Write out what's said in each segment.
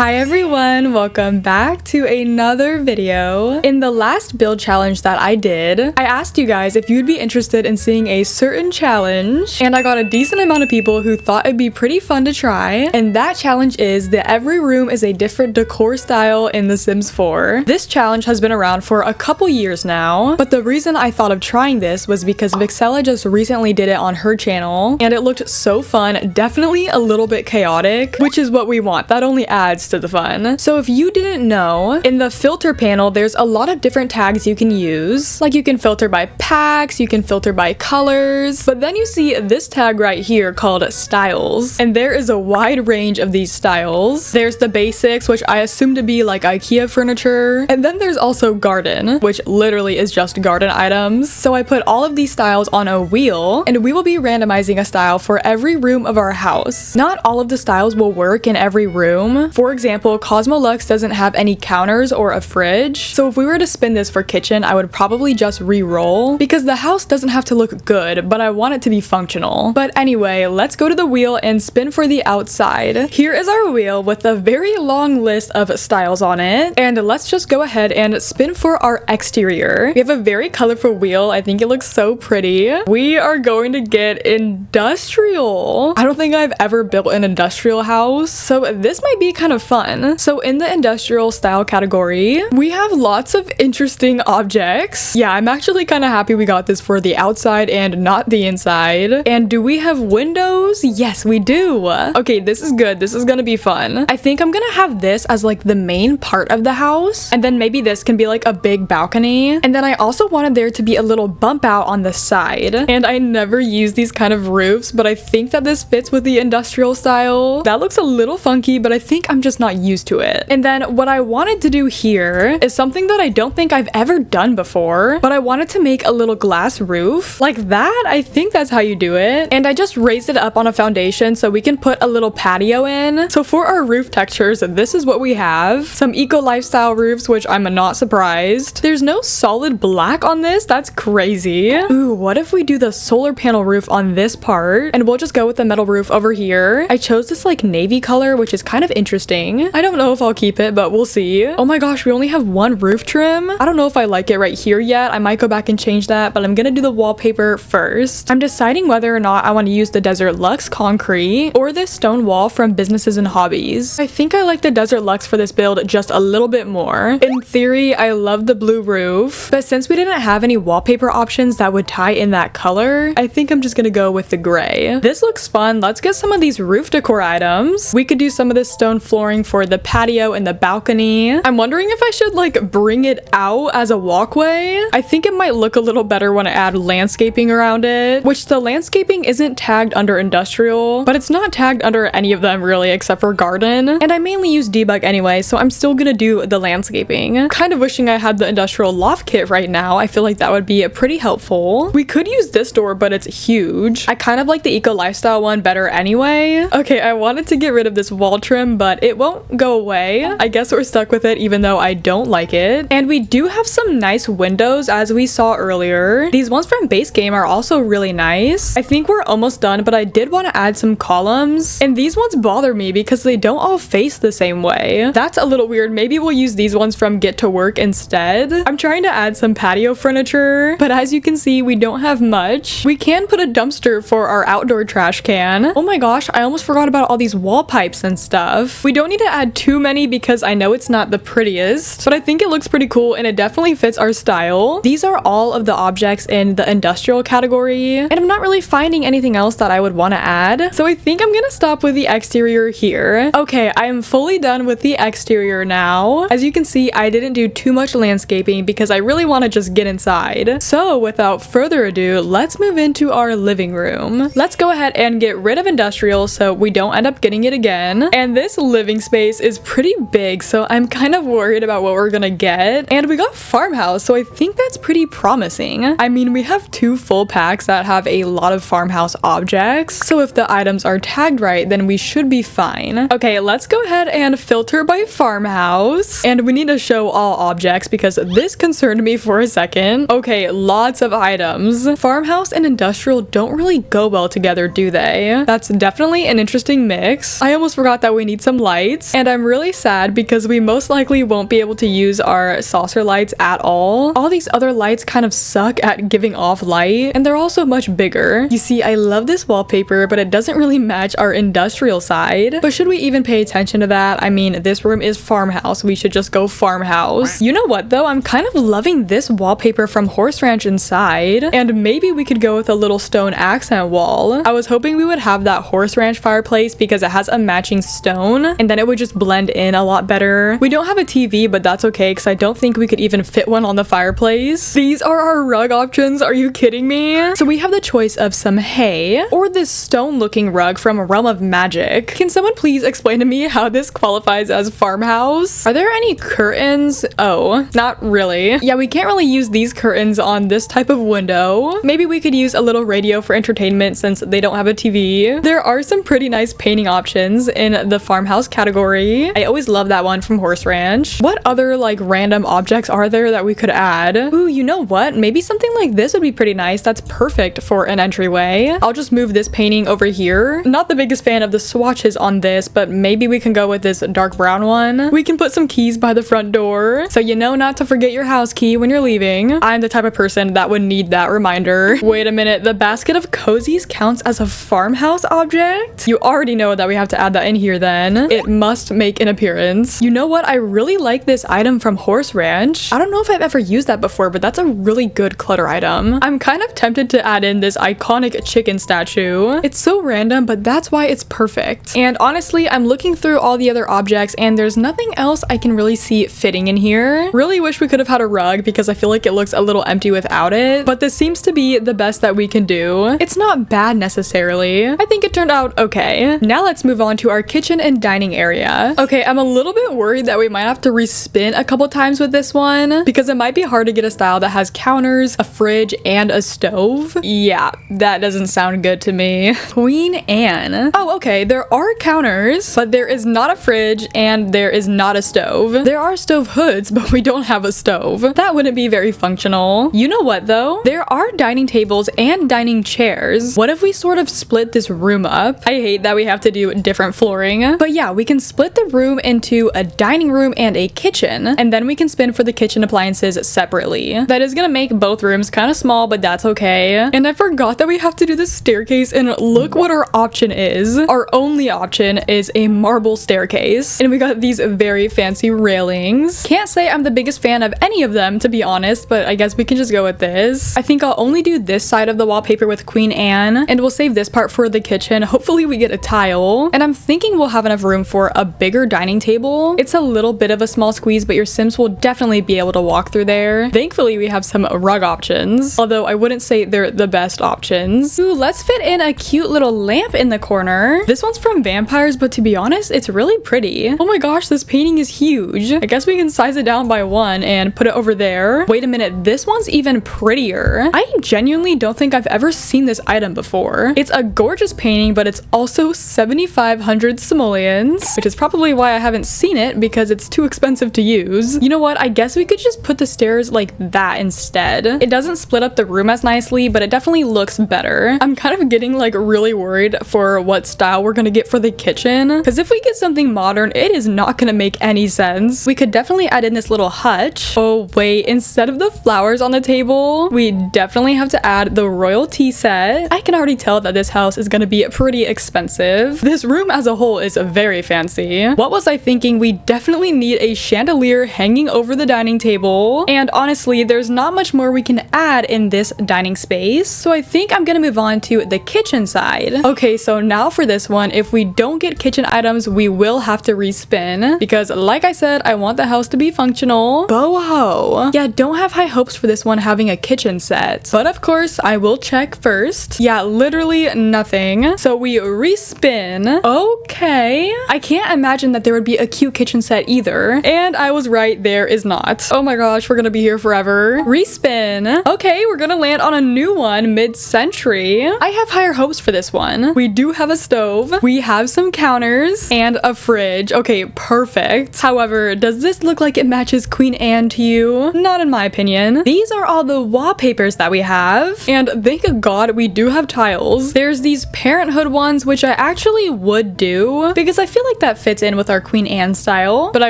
Hi everyone, welcome back to another video. In the last build challenge that I did, I asked you guys if you'd be interested in seeing a certain challenge, and I got a decent amount of people who thought it'd be pretty fun to try, and that challenge is that every room is a different decor style in The Sims 4. This challenge has been around for a couple years now, but the reason I thought of trying this was because Vixella just recently did it on her channel, and it looked so fun, definitely a little bit chaotic, which is what we want. That only adds to the fun. So if you didn't know, in the filter panel there's a lot of different tags you can use. Like you can filter by packs, you can filter by colors, but then you see this tag right here called styles, and there is a wide range of these styles. There's the basics, which I assume to be like IKEA furniture, and then there's also garden, which literally is just garden items. So I put all of these styles on a wheel, and we will be randomizing a style for every room of our house. Not all of the styles will work in every room. For example, Cosmolux doesn't have any counters or a fridge, so if we were to spin this for kitchen, I would probably just re-roll because the house doesn't have to look good, but I want it to be functional. But anyway, let's go to the wheel and spin for the outside. Here is our wheel with a very long list of styles on it, and let's just go ahead and spin for our exterior. We have a very colorful wheel. I think it looks so pretty. We are going to get industrial. I don't think I've ever built an industrial house, so this might be kind of fun. So in the industrial style category, we have lots of interesting objects. Yeah, I'm actually kind of happy we got this for the outside and not the inside. And do we have windows? Yes, we do. Okay, this is good. This is gonna be fun. I think I'm gonna have this as like the main part of the house, and then maybe this can be like a big balcony. And then I also wanted there to be a little bump out on the side. And I never use these kind of roofs, but I think that this fits with the industrial style. That looks a little funky, but I think I'm just not used to it. And then what I wanted to do here is something that I don't think I've ever done before, but I wanted to make a little glass roof like that. I think that's how you do it. And I just raised it up on a foundation so we can put a little patio in. So for our roof textures, this is what we have. Some eco lifestyle roofs, which I'm not surprised. There's no solid black on this. That's crazy. Ooh, what if we do the solar panel roof on this part, and we'll just go with the metal roof over here. I chose this like navy color, which is kind of interesting. I don't know if I'll keep it, but we'll see. Oh my gosh, we only have one roof trim. I don't know if I like it right here yet. I might go back and change that, but I'm gonna do the wallpaper first. I'm deciding whether or not I want to use the Desert Luxe concrete or this stone wall from Businesses and Hobbies. I think I like the Desert Luxe for this build just a little bit more. In theory, I love the blue roof, but since we didn't have any wallpaper options that would tie in that color, I think I'm just gonna go with the gray. This looks fun. Let's get some of these roof decor items. We could do some of this stone flooring for the patio and the balcony. I'm wondering if I should like bring it out as a walkway. I think it might look a little better when I add landscaping around it, which the landscaping isn't tagged under industrial, but it's not tagged under any of them really except for garden. And I mainly use debug anyway, so I'm still gonna do the landscaping. Kind of wishing I had the industrial loft kit right now. I feel like that would be pretty helpful. We could use this door, but it's huge. I kind of like the eco lifestyle one better anyway. Okay, I wanted to get rid of this wall trim, but it won't go away. I guess we're stuck with it even though I don't like it. And we do have some nice windows as we saw earlier. These ones from base game are also really nice. I think we're almost done, but I did want to add some columns. And these ones bother me because they don't all face the same way. That's a little weird. Maybe we'll use these ones from Get to Work instead. I'm trying to add some patio furniture, but as you can see, we don't have much. We can put a dumpster for our outdoor trash can. Oh my gosh, I almost forgot about all these wall pipes and stuff. We don't need to add too many because I know it's not the prettiest, but I think it looks pretty cool and it definitely fits our style. These are all of the objects in the industrial category, and I'm not really finding anything else that I would want to add, so I think I'm gonna stop with the exterior here. Okay, I am fully done with the exterior now. As you can see, I didn't do too much landscaping because I really want to just get inside. So without further ado, let's move into our living room. Let's go ahead and get rid of industrial so we don't end up getting it again. And this living space is pretty big, so I'm kind of worried about what we're gonna get. And we got farmhouse, so I think that's pretty promising. I mean, we have two full packs that have a lot of farmhouse objects, so if the items are tagged right, then we should be fine. Okay, let's go ahead and filter by farmhouse, and we need to show all objects because this concerned me for a second. Okay, lots of items. Farmhouse and industrial don't really go well together, do they? That's definitely an interesting mix. I almost forgot that we need some light. lights, and I'm really sad because we most likely won't be able to use our saucer lights at all. All these other lights kind of suck at giving off light, and they're also much bigger. You see, I love this wallpaper, but it doesn't really match our industrial side. But should we even pay attention to that? I mean, this room is farmhouse. We should just go farmhouse. You know what though? I'm kind of loving this wallpaper from Horse Ranch inside, and maybe we could go with a little stone accent wall. I was hoping we would have that Horse Ranch fireplace because it has a matching stone, and then it would just blend in a lot better. We don't have a TV, but that's okay because I don't think we could even fit one on the fireplace. These are our rug options. Are you kidding me? So we have the choice of some hay or this stone looking rug from Realm of Magic. Can someone please explain to me how this qualifies as farmhouse? Are there any curtains? Oh, not really. Yeah, we can't really use these curtains on this type of window. Maybe we could use a little radio for entertainment since they don't have a TV. There are some pretty nice painting options in the farmhouse category. I always love that one from Horse Ranch. What other like random objects are there that we could add? Ooh, you know what? Maybe something like this would be pretty nice. That's perfect for an entryway. I'll just move this painting over here. Not the biggest fan of the swatches on this, but maybe we can go with this dark brown one. We can put some keys by the front door, so you know not to forget your house key when you're leaving. I'm the type of person that would need that reminder. Wait a minute, the basket of cozies counts as a farmhouse object? You already know that we have to add that in here then. It must make an appearance. You know what? I really like this item from Horse Ranch. I don't know if I've ever used that before, but that's a really good clutter item. I'm kind of tempted to add in this iconic chicken statue. It's so random, but that's why it's perfect. And honestly, I'm looking through all the other objects and there's nothing else I can really see fitting in here. Really wish we could have had a rug because I feel like it looks a little empty without it, but this seems to be the best that we can do. It's not bad necessarily. I think it turned out okay. Now let's move on to our kitchen and dining area. Okay, I'm a little bit worried that we might have to respin a couple times with this one because it might be hard to get a style that has counters, a fridge, and a stove. Yeah, that doesn't sound good to me. Queen Anne. Oh, okay, there are counters, but there is not a fridge and there is not a stove. There are stove hoods, but we don't have a stove. That wouldn't be very functional. You know what though? There are dining tables and dining chairs. What if we sort of split this room up? I hate that we have to do different flooring, but yeah, we can split the room into a dining room and a kitchen, and then we can spin for the kitchen appliances separately. That is gonna make both rooms kind of small, but that's okay. And I forgot that we have to do the staircase, and look what our option is. Our only option is a marble staircase, and we got these very fancy railings. Can't say I'm the biggest fan of any of them, to be honest, but I guess we can just go with this. I think I'll only do this side of the wallpaper with Queen Anne, and we'll save this part for the kitchen. Hopefully we get a tile, and I'm thinking we'll have enough room for a bigger dining table. It's a little bit of a small squeeze, but your Sims will definitely be able to walk through there. Thankfully we have some rug options, although I wouldn't say they're the best options. Ooh, let's fit in a cute little lamp in the corner. This one's from Vampires, but to be honest, it's really pretty. Oh my gosh, this painting is huge. I guess we can size it down by one and put it over there. Wait a minute, this one's even prettier. I genuinely don't think I've ever seen this item before. It's a gorgeous painting, but it's also 7,500 simoleons, which is probably why I haven't seen it because it's too expensive to use. You know what? I guess we could just put the stairs like that instead. It doesn't split up the room as nicely, but it definitely looks better. I'm kind of getting like really worried for what style we're gonna get for the kitchen, because if we get something modern, it is not gonna make any sense. We could definitely add in this little hutch. Oh wait, instead of the flowers on the table, we definitely have to add the royal tea set. I can already tell that this house is gonna be pretty expensive. This room as a whole is very fancy. What was I thinking? We definitely need a chandelier hanging over the dining table, and honestly, there's not much more we can add in this dining space, so I think I'm gonna move on to the kitchen side. Okay, so now for this one, if we don't get kitchen items, we will have to respin, because like I said, I want the house to be functional. Boho. Yeah, don't have high hopes for this one having a kitchen set, but of course I will check first. Yeah, literally nothing, so we respin. Okay, I can't imagine that there would be a cute kitchen set either, and I was right, there is not. Oh my gosh, we're gonna be here forever. Respin. Okay, we're gonna land on a new one mid-century. I have higher hopes for this one. We do have a stove, we have some counters, and a fridge. Okay, perfect. However, does this look like it matches Queen Anne to you? Not in my opinion. These are all the wallpapers that we have, and thank God we do have tiles. There's these parenthood ones, which I actually would do, because I feel like that fits in with our Queen Anne style, but I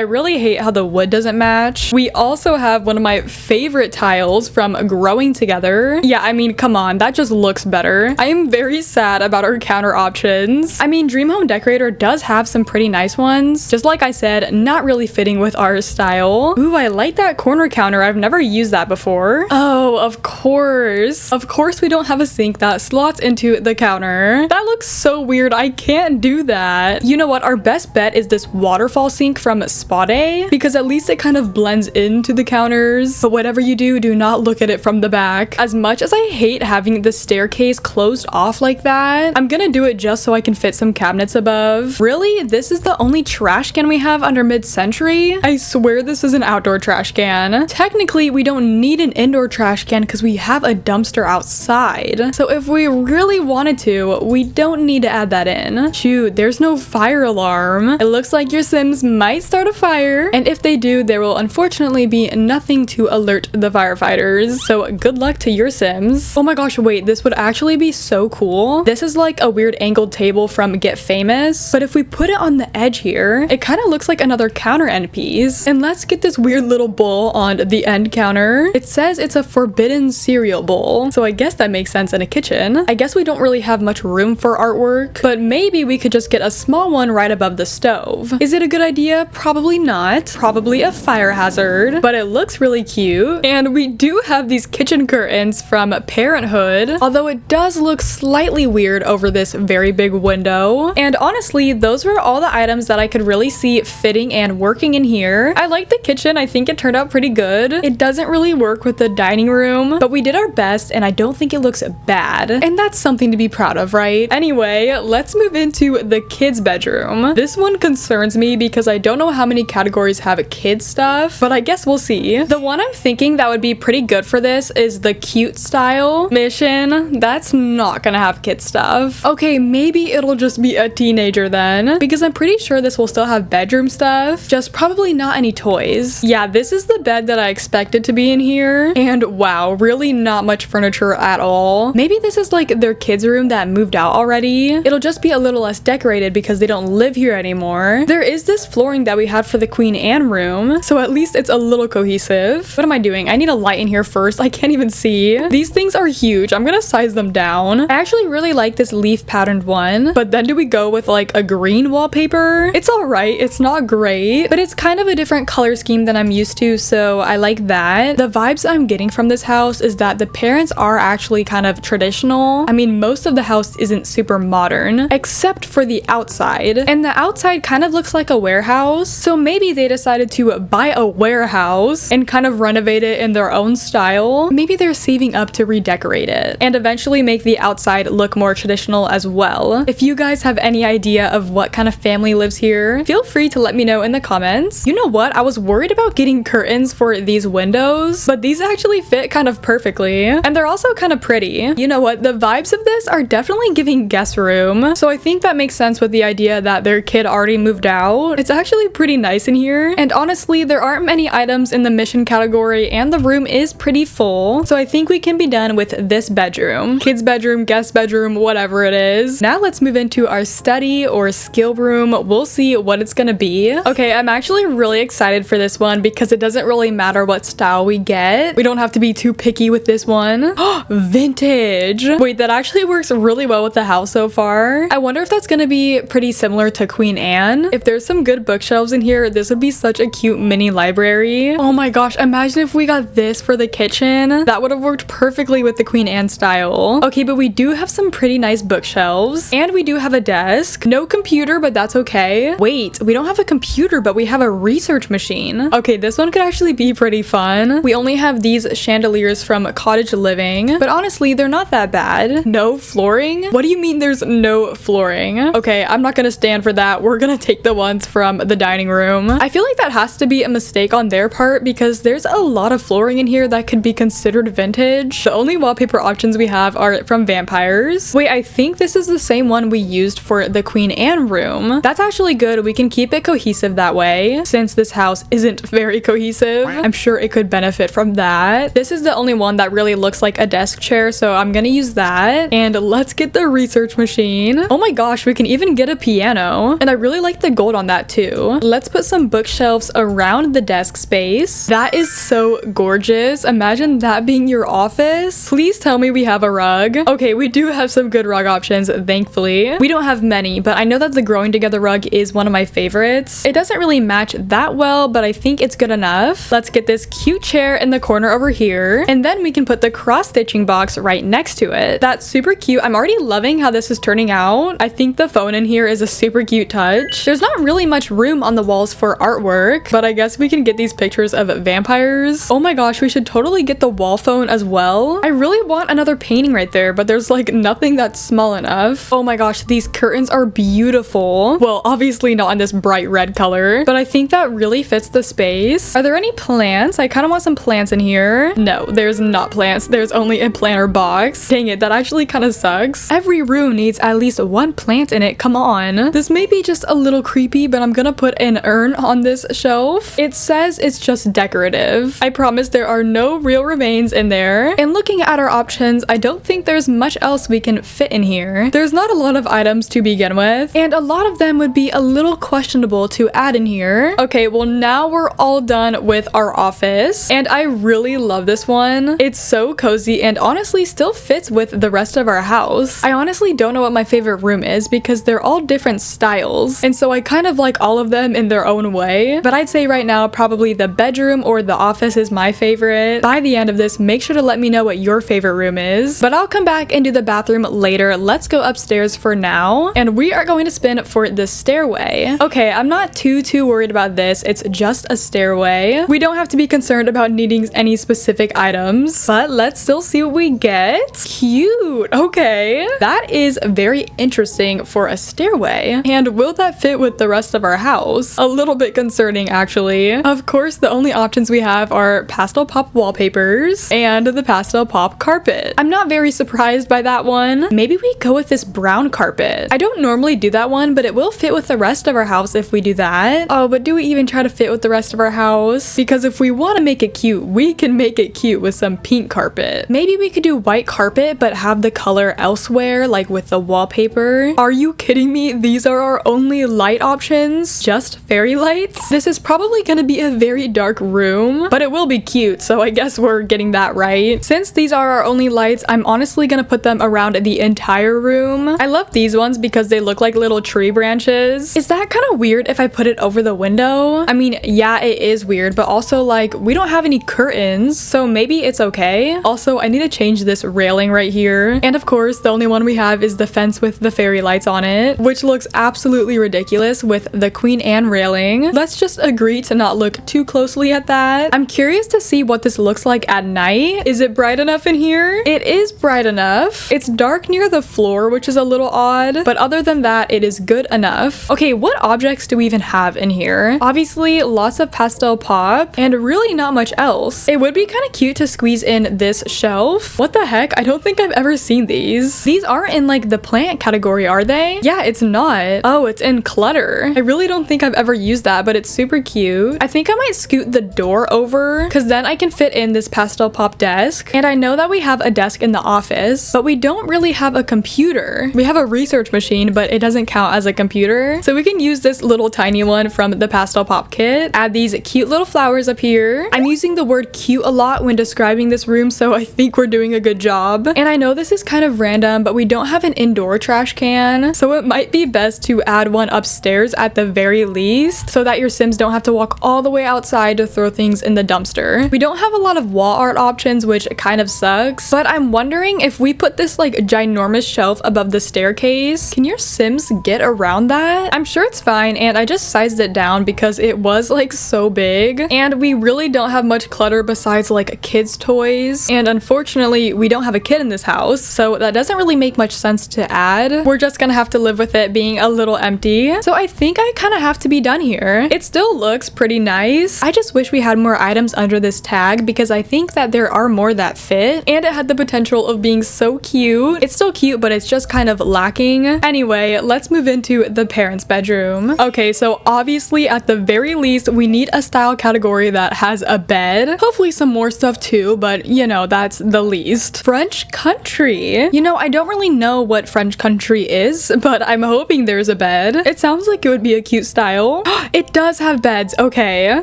really hate how the wood doesn't match. We also have one of my favorite tiles from Growing Together. Yeah, I mean, come on, that just looks better. I am very sad about our counter options. I mean, Dream Home Decorator does have some pretty nice ones. Just like I said, not really fitting with our style. Ooh, I like that corner counter. I've never used that before. Oh, of course. Of course we don't have a sink that slots into the counter. That looks so weird. I can't do that. You know what? Our best bet is this waterfall sink from Spade, because at least it kind of blends into the counters. But whatever you do, do not look at it from the back. As much as I hate having the staircase closed off like that, I'm gonna do it just so I can fit some cabinets above. Really? This is the only trash can we have under mid-century? I swear this is an outdoor trash can. Technically, we don't need an indoor trash can because we have a dumpster outside. So if we really wanted to, we don't need to add that in. Shoot, there's no fire alarm. It looks like your Sims might start a fire, and if they do, there will unfortunately be nothing to alert the firefighters. So good luck to your Sims. Oh my gosh, wait, this would actually be so cool. This is like a weird angled table from Get Famous, but if we put it on the edge here, it kind of looks like another counter end piece. And let's get this weird little bowl on the end counter. It says it's a forbidden cereal bowl, so I guess that makes sense in a kitchen. I guess we don't really have much room for artwork, but maybe we could just get a small one right above the stove. Is it a good idea? Probably not. Probably a fire hazard, but it looks really cute. And we do have these kitchen curtains from Parenthood, although it does look slightly weird over this very big window. And honestly, those were all the items that I could really see fitting and working in here. I like the kitchen. I think it turned out pretty good. It doesn't really work with the dining room, but we did our best and I don't think it looks bad. And that's something to be proud of, right? Anyway, let's move into the kids' bedroom. This one concerns me because I don't know how many categories have kids stuff, but I guess we'll see. The one I'm thinking that would be pretty good for this is the cute style. Mission, that's not gonna have kids stuff. Okay, maybe it'll just be a teenager then, because I'm pretty sure this will still have bedroom stuff, just probably not any toys. Yeah, this is the bed that I expected to be in here, and wow, really not much furniture at all. Maybe this is like their kids' room that moved out already. It'll just be a little less decorated because they don't live here anymore. There is this flooring that we had for the Queen Anne room, so at least it's a little cohesive. What am I doing? I need a light in here first. I can't even see. These things are huge. I'm gonna size them down. I actually really like this leaf patterned one, but then do we go with like a green wallpaper? It's alright. It's not great, but it's kind of a different color scheme than I'm used to, so I like that. The vibes I'm getting from this house is that the parents are actually kind of traditional. I mean, most of the house isn't super modern, except for the outside. And the outside kind of looks like a warehouse, so maybe they decided to buy a warehouse and kind of renovate it in their own style. Maybe they're saving up to redecorate it and eventually make the outside look more traditional as well. If you guys have any idea of what kind of family lives here, feel free to let me know in the comments. You know what? I was worried about getting curtains for these windows, but these actually fit kind of perfectly. And they're also kind of pretty. You know what? The vibes of this are definitely giving guest room. So I think that makes sense with the idea that their kid already moved out. It's actually pretty nice in here. And honestly, there aren't many items in the mission category and the room is pretty full. So I think we can be done with this bedroom. Kids bedroom, guest bedroom, whatever it is. Now let's move into our study or skill room. We'll see what it's gonna be. Okay, I'm actually really excited for this one because it doesn't really matter what style we get. We don't have to be too picky with this one. Vintage. Wait, that actually works really well with the house so far. I wonder if that's gonna be pretty similar to Queen Anne. If there's some good bookshelves in here, this would be such a cute mini library. Oh my gosh, imagine if we got this for the kitchen. That would have worked perfectly with the Queen Anne style. Okay, but we do have some pretty nice bookshelves and we do have a desk. No computer, but that's okay. Wait, we don't have a computer, but we have a research machine. Okay, this one could actually be pretty fun. We only have these chandeliers from Cottage Living, but honestly, they're not that bad. No flooring? What do you mean there's no flooring? Okay, I'm not gonna stand for that. We're gonna take the ones from the dining room. I feel like that has to be a mistake on their part because there's a lot of flooring in here that could be considered vintage. The only wallpaper options we have are from Vampires. Wait, I think this is the same one we used for the Queen Anne room. That's actually good. We can keep it cohesive that way since this house isn't very cohesive. I'm sure it could benefit from that. This is the only one that really looks like a desk chair, so I'm gonna use that. And let's get the research machine. Oh my gosh, we can even get a piano. now. And I really like the gold on that too. Let's put some bookshelves around the desk space. That is so gorgeous. Imagine that being your office. Please tell me we have a rug. Okay, we do have some good rug options, thankfully. We don't have many, but I know that the Growing Together rug is one of my favorites. It doesn't really match that well, but I think it's good enough. Let's get this cute chair in the corner over here, and then we can put the cross-stitching box right next to it. That's super cute. I'm already loving how this is turning out. I think the phone in here is a super cute touch. There's not really much room on the walls for artwork, but I guess we can get these pictures of vampires. Oh my gosh, we should totally get the wall phone as well. I really want another painting right there, but there's like nothing that's small enough. Oh my gosh, these curtains are beautiful. Well, obviously not in this bright red color, but I think that really fits the space. Are there any plants? I kind of want some plants in here. No, there's not plants. There's only a planter box. Dang it, that actually kind of sucks. Every room needs at least one plant in it. Come on. This may be just a little creepy, but I'm gonna put an urn on this shelf. It says it's just decorative. I promise there are no real remains in there. And looking at our options, I don't think there's much else we can fit in here. There's not a lot of items to begin with, and a lot of them would be a little questionable to add in here. Okay, well now we're all done with our office, and I really love this one. It's so cozy and honestly still fits with the rest of our house. I honestly don't know what my favorite room is because they're all different styles, and so I kind of like all of them in their own way, but I'd say right now probably the bedroom or the office is my favorite. By the end of this, make sure to let me know what your favorite room is, but I'll come back and do the bathroom later. Let's go upstairs for now, and we are going to spin for the stairway. Okay, I'm not too worried about this. It's just a stairway. We don't have to be concerned about needing any specific items, but let's still see what we get. Cute. Okay, that is very interesting for a stairway. And will that fit with the rest of our house? A little bit concerning, actually. Of course, the only options we have are pastel pop wallpapers and the pastel pop carpet. I'm not very surprised by that one. Maybe we go with this brown carpet. I don't normally do that one, but it will fit with the rest of our house if we do that. Oh, but do we even try to fit with the rest of our house? Because if we want to make it cute, we can make it cute with some pink carpet. Maybe we could do white carpet, but have the color elsewhere, like with the wallpaper. Are you kidding me? These are our only light options? Just fairy lights? This is probably gonna be a very dark room, but it will be cute, so I guess we're getting that right. Since these are our only lights, I'm honestly gonna put them around the entire room. I love these ones because they look like little tree branches. Is that kind of weird if I put it over the window? I mean, yeah, it is weird, but also like we don't have any curtains, so maybe it's okay. Also, I need to change this railing right here. And of course, the only one we have is the fence with the fairy lights on it, which looks absolutely ridiculous with the Queen Anne railing. Let's just agree to not look too closely at that. I'm curious to see what this looks like at night. Is it bright enough in here? It is bright enough. It's dark near the floor, which is a little odd, but other than that, it is good enough. Okay, what objects do we even have in here? Obviously, lots of pastel pop and really not much else. It would be kind of cute to squeeze in this shelf. What the heck? I don't think I've ever seen these. These aren't in like the plant category, are they? Yeah, it's not. Oh, it's in clutter. I really don't think I've ever used that, but it's super cute. I think I might scoot the door over because then I can fit in this pastel pop desk. And I know that we have a desk in the office, but we don't really have a computer. We have a research machine, but it doesn't count as a computer. So we can use this little tiny one from the pastel pop kit. Add these cute little flowers up here. I'm using the word cute a lot when describing this room, so I think we're doing a good job. And I know this is kind of random, but we don't have an indoor trash can, so it might be best to add one upstairs at the very least so that your Sims don't have to walk all the way outside to throw things in the dumpster. We don't have a lot of wall art options, which kind of sucks, but I'm wondering if we put this like ginormous shelf above the staircase, can your Sims get around that? I'm sure it's fine, and I just sized it down because it was like so big, and we really don't have much clutter besides like kids' toys, and unfortunately we don't have a kid in this house, so that doesn't really make much sense to add. We're just gonna have to live with it being a little empty. So I think I kind of have to be done here. It still looks pretty nice. I just wish we had more items under this tag because I think that there are more that fit, and it had the potential of being so cute. It's still cute, but it's just kind of lacking. Anyway, let's move into the parents' bedroom. Okay, so obviously at the very least we need a style category that has a bed, hopefully some more stuff too, but you know, that's the least. French country. You know, I don't really know what French country is, but I'm hoping there's a bed. It sounds like it would be a cute style. It does have beds. Okay.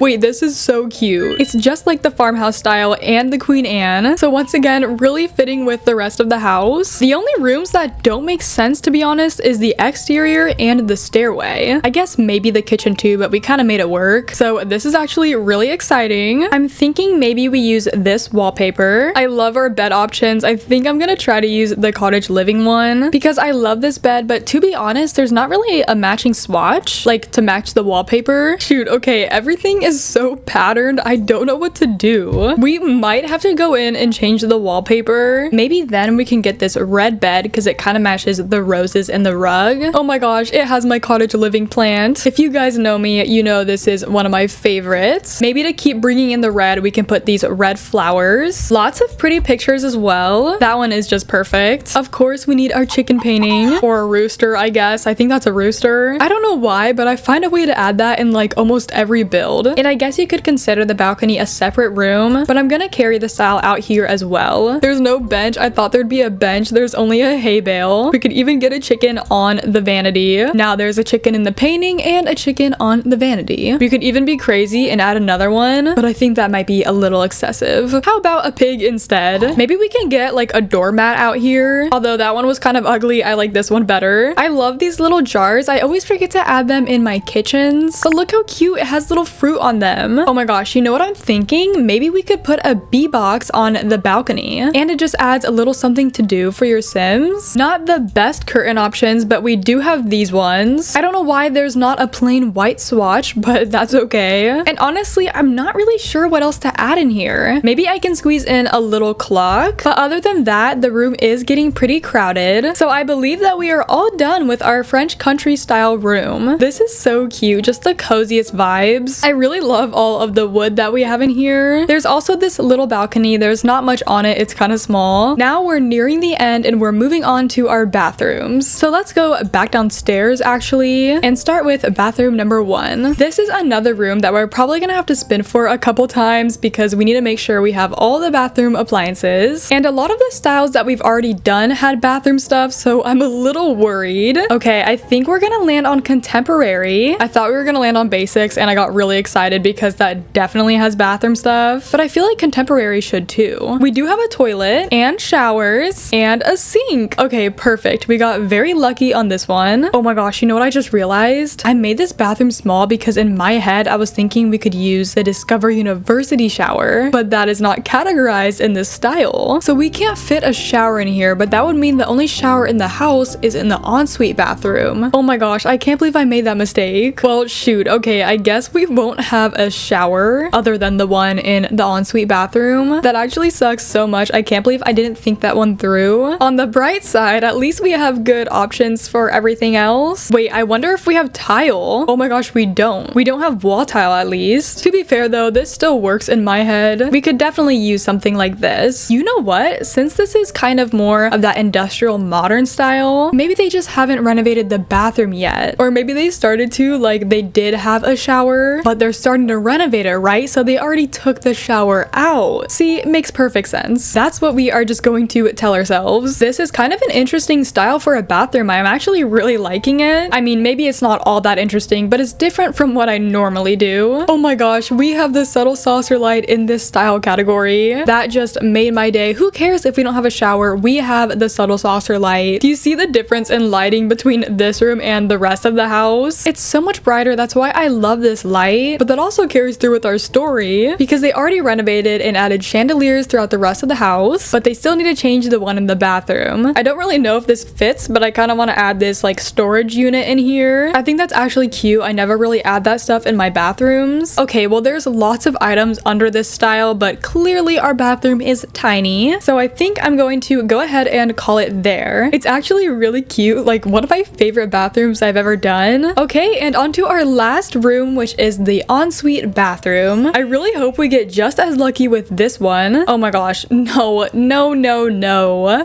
Wait, this is so cute. It's just like the farmhouse style and the Queen Anne. So once again, really fitting with the rest of the house. The only rooms that don't make sense, to be honest, is the exterior and the stairway. I guess maybe the kitchen too, but we kind of made it work. So this is actually really exciting. I'm thinking maybe we use this wallpaper. I love our bed options. I think I'm gonna try to use the cottage living one because I love this bed, but to be honest, there's not really a matching swatch like to match the wallpaper. Shoot, okay, everything is so patterned. I don't know what to do. We might have to go in and change the wallpaper. Maybe then we can get this red bed because it kind of matches the roses in the rug. Oh my gosh, it has my cottage living plant. If you guys know me, you know this is one of my favorites. Maybe to keep bringing in the red, we can put these red flowers. Lots of pretty pictures as well. That one is just perfect. Of course, we need our chicken painting or a rooster, I guess. I think that's a rooster. I don't know why, but I find a way to add that in like almost every build. And I guess you could consider the balcony a separate room, but I'm gonna carry the style out here as well. There's no bench. I thought there'd be a bench. There's only a hay bale. We could even get a chicken on the vanity. Now there's a chicken in the painting and a chicken on the vanity. We could even be crazy and add another one, but I think that might be a little excessive. How about a pig instead? Maybe we can get like a doormat out here. Although that one was kind of ugly, I like this one better. I love these little jars. I always forget to add them in my kitchens, but look how cute. It has little fruit on them. Oh my gosh, you know what I'm thinking? Maybe we could put a bee box on the balcony and it just adds a little something to do for your Sims. Not the best curtain options, but we do have these ones. I don't know why there's not a plain white swatch, but that's okay. And honestly, I'm not really sure what else to add in here. Maybe I can squeeze in a little clock, but other than that, the room is getting pretty crowded. So I believe that we are all done with our French country style room. This is so cute, just the coziest vibes. I really love all of the wood that we have in here. There's also this little balcony. There's not much on it. It's kind of small. Now we're nearing the end and we're moving on to our bathrooms. So let's go back downstairs actually and start with bathroom number 1. This is another room that we're probably gonna have to spin for a couple times because we need to make sure we have all the bathroom appliances. And a lot of the styles that we've already done had bathroom stuff, so I'm a little worried. Okay, I think we're gonna land on contemporary. I thought we were gonna land on basics and I got really excited because that definitely has bathroom stuff, but I feel like contemporary should too. We do have a toilet and showers and a sink. Okay, perfect. We got very lucky on this one. Oh my gosh, you know what I just realized? I made this bathroom small because in my head I was thinking we could use the Discover University shower, but that is not categorized in this style. So we can't fit a shower in here, but that would mean the only shower in the house is in the ensuite bathroom. Oh my gosh, I can't believe I made that mistake. Well, shoot. Okay, I guess we won't have a shower other than the one in the ensuite bathroom. That actually sucks so much. I can't believe I didn't think that one through. On the bright side, at least we have good options for everything else. Wait, I wonder if we have tile. Oh my gosh, we don't. We don't have wall tile at least. To be fair though, this still works in my head. We could definitely use something like this. You know what? Since this is kind of more of that industrial modern style, maybe they just haven't renovated the bathroom yet. Or maybe they started to, like they did have a shower, but they're starting to renovate it, right? So they already took the shower out. See, it makes perfect sense. That's what we are just going to tell ourselves. This is kind of an interesting style for a bathroom. I'm actually really liking it. I mean, maybe it's not all that interesting, but it's different from what I normally do. Oh my gosh, we have the subtle saucer light in this style category. That just made my day. Who cares if we don't have a shower? We have the subtle saucer light. Do you see the difference in lighting between this room and the rest of the house? It's so much brighter. That's why I love this light, but that also carries through with our story because they already renovated and added chandeliers throughout the rest of the house, but they still need to change the one in the bathroom. I don't really know if this fits, but I kind of want to add this like storage unit in here. I think that's actually cute. I never really add that stuff in my bathrooms. Okay, well there's lots of items under this style, but clearly our bathroom is tiny. So I think I'm going to go ahead and call it there. It's actually really cute, like one of my favorite bathrooms I've ever done. Okay, and onto our last room, which is the ensuite bathroom. I really hope we get just as lucky with this one. Oh my gosh, no.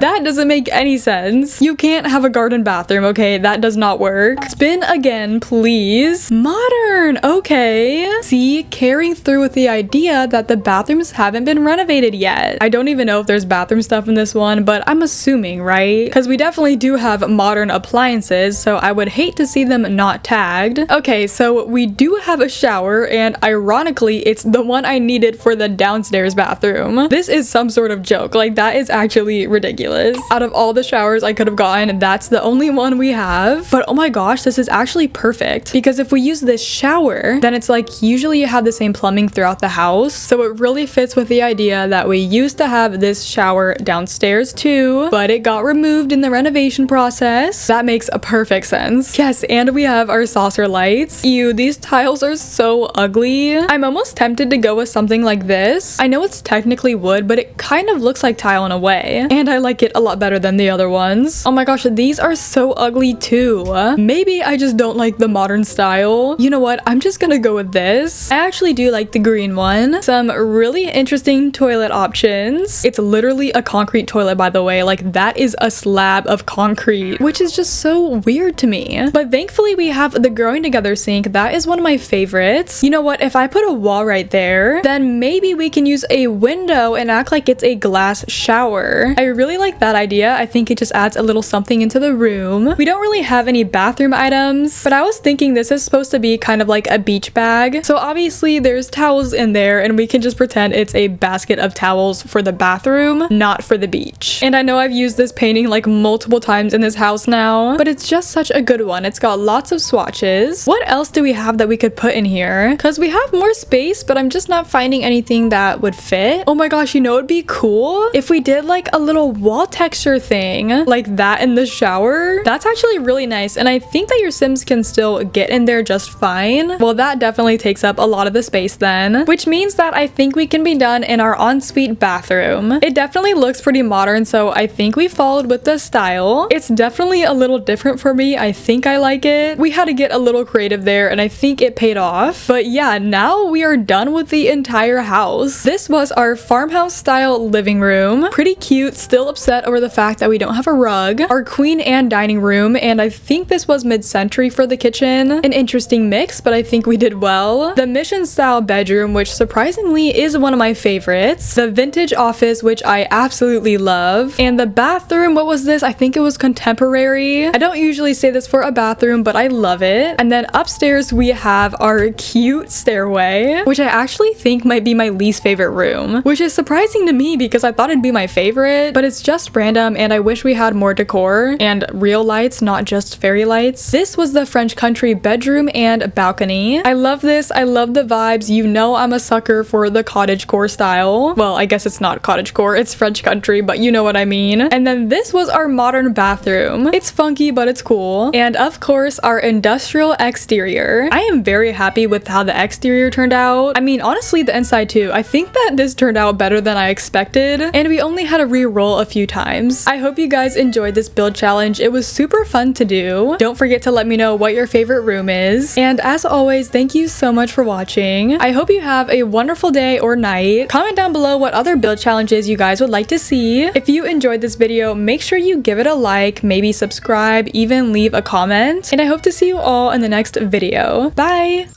That doesn't make any sense. You can't have a garden bathroom, okay? That does not work. Spin again, please. Modern, okay. See, carrying through with the idea that the bathrooms haven't been renovated yet. I don't even know if there's bathroom stuff in this one, but I'm assuming, right? Because we definitely do have modern appliances, so I would hate to see them not tagged. Okay, so we do have a shower, and ironically, it's the one I needed for the downstairs bathroom. This is some sort of joke. Like, that is actually ridiculous. Out of all the showers I could have gotten, that's the only one we have. But oh my gosh, this is actually perfect, because if we use this shower, then it's like usually you have the same plumbing throughout the house, so it really fits with the idea that we used to have this shower downstairs too, but it got removed in the renovation process. That makes a perfect sense. Yes, and we have our saucer lights. Ew, these tiles are so ugly. I'm almost tempted to go with something like this. I know it's technically wood, but it kind of looks like tile in a way, and I like it a lot better than the other ones. Oh my gosh, these are so ugly too. Maybe I just don't like the modern style. You know what? I'm just gonna go with this. I actually do like the green one. Some really interesting toilet options. It's literally a concrete toilet, by the way. Like, that is a slab of concrete, which is just so weird to me. But thankfully we have the growing together sink. That is one of my favorites. You know what? If I put a wall right there, then maybe we can use a window and act like it's a glass shower. I really like that idea. I think it just adds a little something into the room. We don't really have any bathroom items, but I was thinking this is supposed to be kind of like a beach bag. So obviously there's towels in there, and we can just pretend it's a basket of towels for the bathroom, not for the beach. And I know I've used this painting like multiple times in this house now, but it's just such a good one. It's got lots of swatches. What else do we have that we could put in here? Because we have more space, but I'm just not finding anything that would fit. Oh my gosh, you know it'd be cool if we did like a little wall texture thing like that in the shower. That's actually really nice, and I think that your Sims can still get in there just fine. Well, that definitely takes up a lot of the space then, which means that I think we can be done in our ensuite bathroom. It definitely looks pretty modern, so I think we followed with the style. It's definitely a little different for me. I think I like it. We had to get a little creative there, and I think it paid off. But yeah, now we are done with the entire house. This was our farmhouse style living room. Pretty cute. Still upset over the fact that we don't have a rug. Our queen and dining room, and I think this was mid-century for the kitchen. An interesting mix, but I think we did well. The mission style bedroom, which surprisingly is one of my favorites. The vintage office, which I absolutely love. And the bathroom, what was this? I think it was contemporary. I don't usually say this for a bathroom, but I love it. And then upstairs we have our cute stairway, which I actually think might be my least favorite room, which is surprising to me because I thought it'd be my favorite, but it's just random, and I wish we had more decor and real lights, not just fairy lights. This was the French country bedroom and balcony. I love this. I love the vibes. You know I'm a sucker for the cottagecore style. Well, I guess it's not cottagecore, it's French country, but you know what I mean. And then this was our modern bathroom. It's funky, but it's cool. And of course, our industrial exterior. I am very happy with how the exterior turned out. I mean, honestly, the inside too. I think that this turned out better than I expected, and we only had to re-roll a few times. I hope you guys enjoyed this build challenge. It was super fun to do. Don't forget to let me know what your favorite room is. And as always, thank you so much for watching. I hope you have a wonderful day or night. Comment down below what other build challenges you guys would like to see. If you enjoyed this video, make sure you give it a like, maybe subscribe, even leave a comment. And I hope to see you all in the next video. Bye!